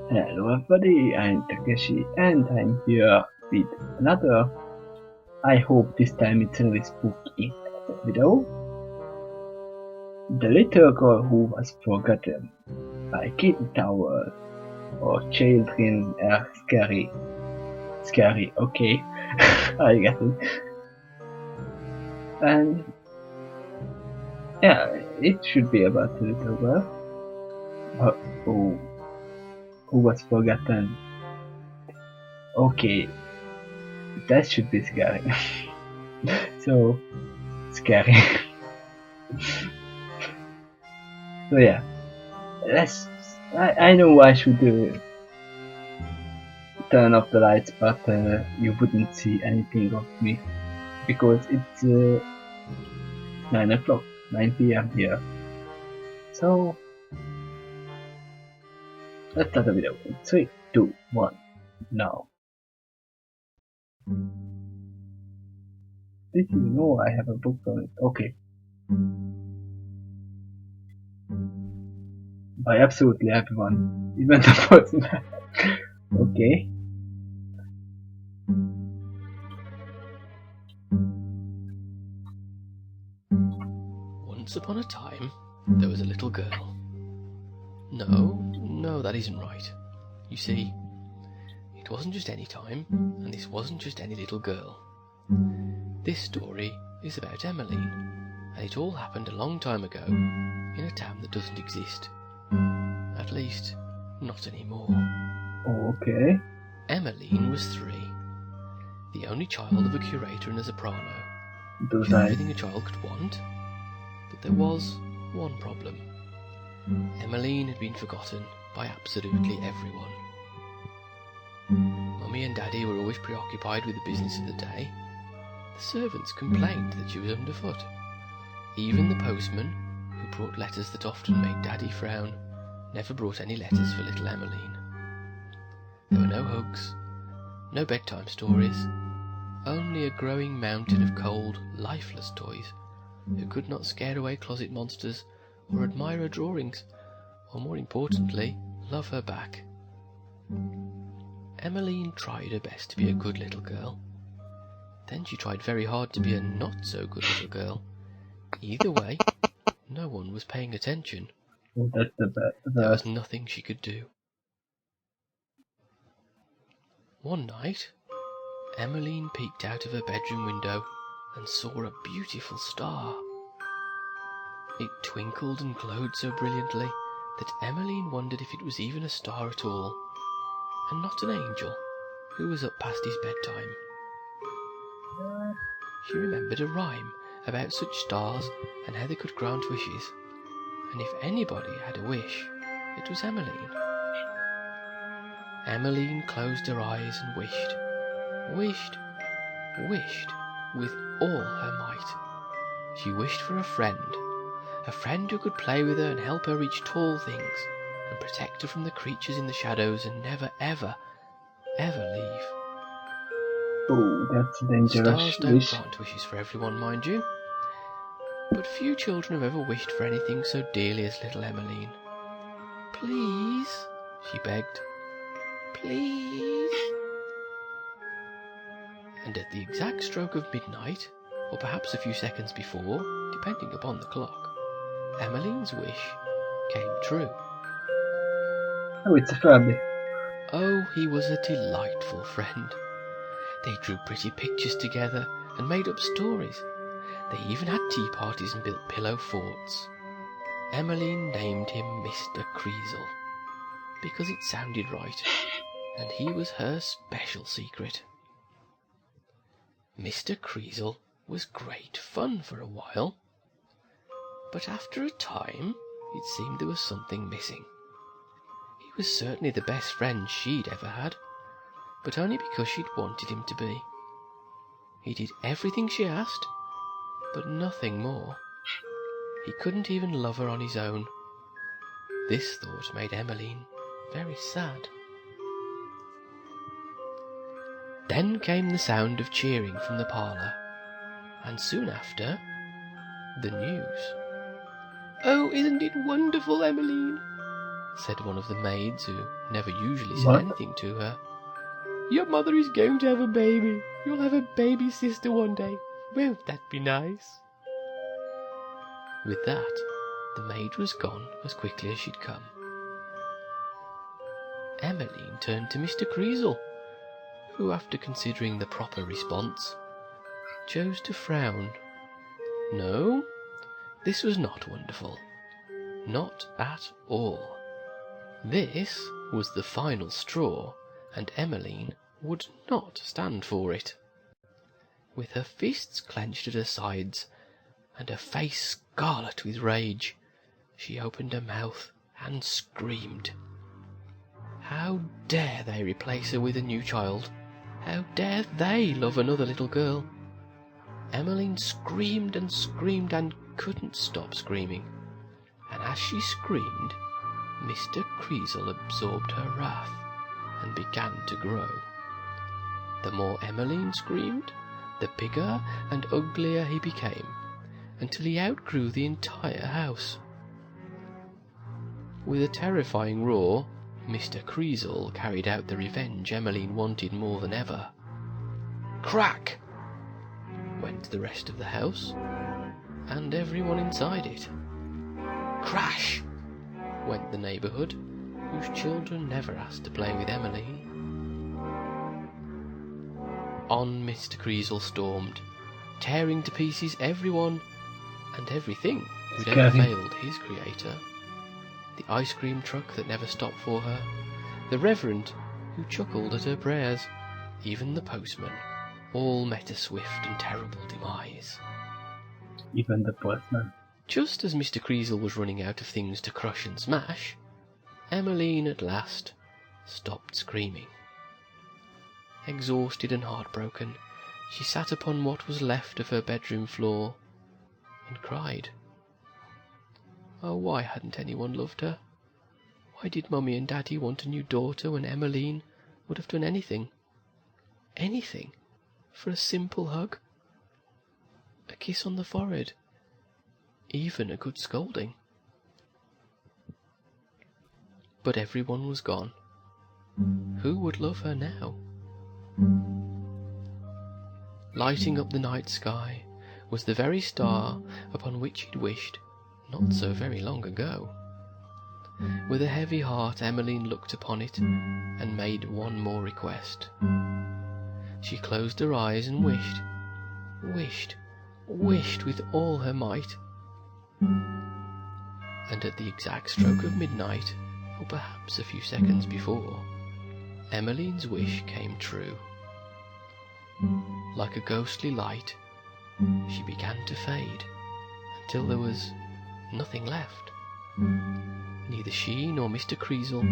Hello everybody, I'm Takeshy and I'm here with another, I hope this time it's a really spooky video. The Little Girl Who Was Forgotten by Katy Towell or Childrin Skary. Skary, okay, I get it. And yeah, it should be about a little girl who was forgotten. Okay, that should be scary. So, scary. So yeah, I know I should turn off the lights, but you wouldn't see anything of me because it's 9 o'clock, 9 p.m. here. So let's start the video in 3, 2, 1, now. Did you know I have a book on it? Okay. By absolutely everyone, even the person. Okay. Once upon a time, there was a little girl. No, that isn't right. You see, it wasn't just any time, and this wasn't just any little girl. This story is about Emmeline, and it all happened a long time ago in a town that doesn't exist. At least, not anymore. Okay. Emmeline was 3, the only child of a curator and a soprano. Those She are had everything a child could want, but there was one problem. Emmeline had been forgotten by absolutely everyone. Mummy and Daddy were always preoccupied with the business of the day. The servants complained that she was underfoot. Even the postman, who brought letters that often made Daddy frown, never brought any letters for little Emmeline. There were no hugs, no bedtime stories, only a growing mountain of cold, lifeless toys who could not scare away closet monsters or admire her drawings, or more importantly, love her back. Emmeline tried her best to be a good little girl. Then she tried very hard to be a not-so-good little girl. Either way, no one was paying attention. that's There was nothing she could do. One night, Emmeline peeked out of her bedroom window and saw a beautiful star. It twinkled and glowed so brilliantly that Emmeline wondered if it was even a star at all, and not an angel who was up past his bedtime. She remembered a rhyme about such stars and how they could grant wishes, and if anybody had a wish, it was Emmeline. Emmeline closed her eyes and wished with all her might. She wished for a friend who could play with her and help her reach tall things, and protect her from the creatures in the shadows and never, ever, ever leave. Oh, that's a dangerous Stars don't wish. grant wishes for everyone, mind you, but few children have ever wished for anything so dearly as little Emmeline. "Please," she begged, "please." And at the exact stroke of midnight, or perhaps a few seconds before, depending upon the clock, Emmeline's wish came true. Oh, it's a Furby. Oh, he was a delightful friend. They drew pretty pictures together and made up stories. They even had tea parties and built pillow forts. Emmeline named him Mr. Creasel, because it sounded right, and he was her special secret. Mr. Creasel was great fun for a while, but after a time it seemed there was something missing. He was certainly the best friend she'd ever had, but only because she'd wanted him to be. He did everything she asked, but nothing more. He couldn't even love her on his own. This thought made Emmeline very sad. Then came the sound of cheering from the parlour, and soon after, the news. "Oh, isn't it wonderful, Emmeline?" said one of the maids, who never usually said What? anything to her. "Your mother is going to have a baby. You'll have a baby sister one day. Won't that be nice?" With that, the maid was gone as quickly as she'd come. Emmeline turned to Mr. Creasle, who, after considering the proper response, chose to frown. No, this was not wonderful. Not at all. This was the final straw, and Emmeline would not stand for it. With her fists clenched at her sides, and her face scarlet with rage, she opened her mouth and screamed. How dare they replace her with a new child? How dare they love another little girl? Emmeline screamed and screamed and couldn't stop screaming, and as she screamed, Mr. Creasle absorbed her wrath and began to grow. The more Emmeline screamed, the bigger and uglier he became, until he outgrew the entire house. With a terrifying roar, Mr. Creasle carried out the revenge Emmeline wanted more than ever. Crack! Went the rest of the house, and everyone inside it. Crash! Went the neighbourhood, whose children never asked to play with Emmeline. On Mr. Creasle stormed, tearing to pieces everyone and everything who'd ever failed his creator. The ice cream truck that never stopped for her, the reverend who chuckled at her prayers, even the postman, all met a swift and terrible demise. Even the postman. Just as Mr. Creasle was running out of things to crush and smash, Emmeline at last stopped screaming. Exhausted and heartbroken, she sat upon what was left of her bedroom floor and cried. Oh, why hadn't anyone loved her? Why did Mummy and Daddy want a new daughter when Emmeline would have done anything, for a simple hug, a kiss on the forehead, even a good scolding? But everyone was gone. Who would love her now? Lighting up the night sky was the very star upon which he'd wished not so very long ago. With a heavy heart, Emmeline looked upon it and made one more request. She closed her eyes and wished with all her might. And at the exact stroke of midnight, or perhaps a few seconds before, Emmeline's wish came true. Like a ghostly light, she began to fade until there was nothing left. Neither she nor Mr. Creasle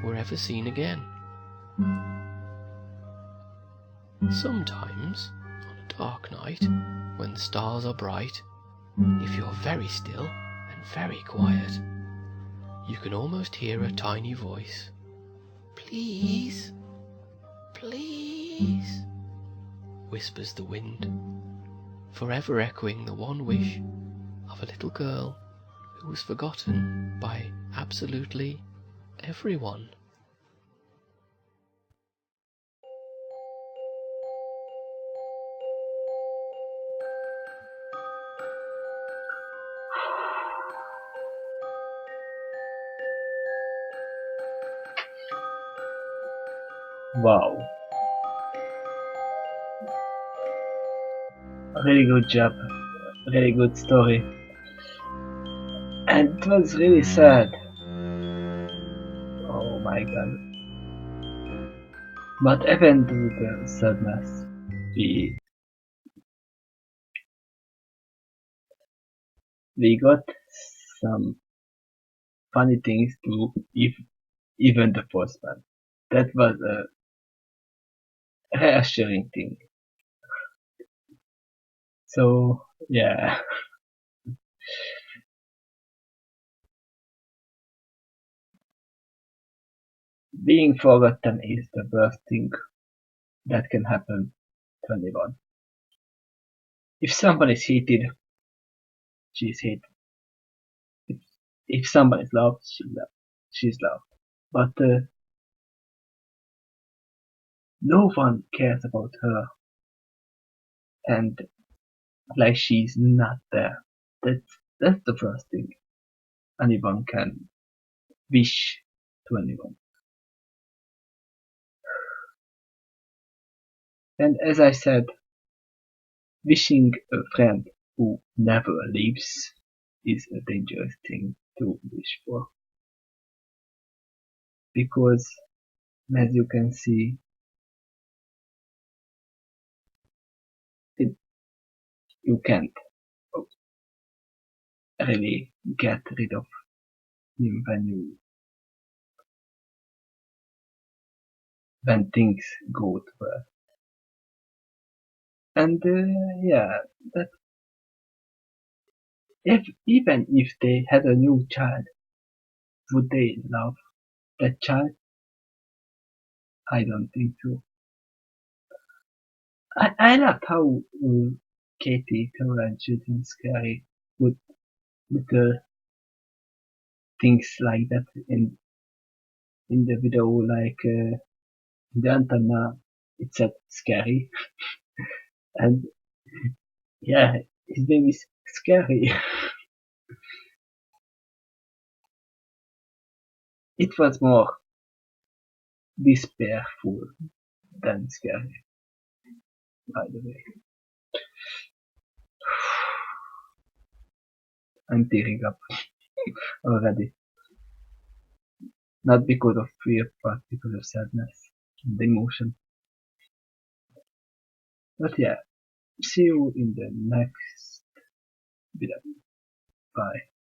were ever seen again. Sometimes, on a dark night, when the stars are bright, if you're very still and very quiet, you can almost hear a tiny voice. Please, please, whispers the wind, forever echoing the one wish of a little girl who was forgotten by absolutely everyone. Wow. Really good job. Really good story. And it was really sad. Oh my god. What happened to the sadness? We got some funny things to even the postman. That was a reassuring thing. So yeah. Being forgotten is the worst thing that can happen to anyone. If someone is hated, she is hated. If someone is loved, she's loved. But no one cares about her, and like she's not there. That's the first thing anyone can wish to anyone. And as I said, wishing a friend who never leaves is a dangerous thing to wish for. Because, as you can see, it, you can't really get rid of him when things go to well. And yeah, that even if they had a new child, would they love that child? I don't think so. I loved how Katy, Towell, and Childrin Skary would little things like that in the video, like the antenna, it said Skary, and yeah, his name is Skary. It was more despairful than scary, by the way. I'm tearing up already. Not because of fear, but because of sadness and emotion. But yeah, see you in the next video. Bye.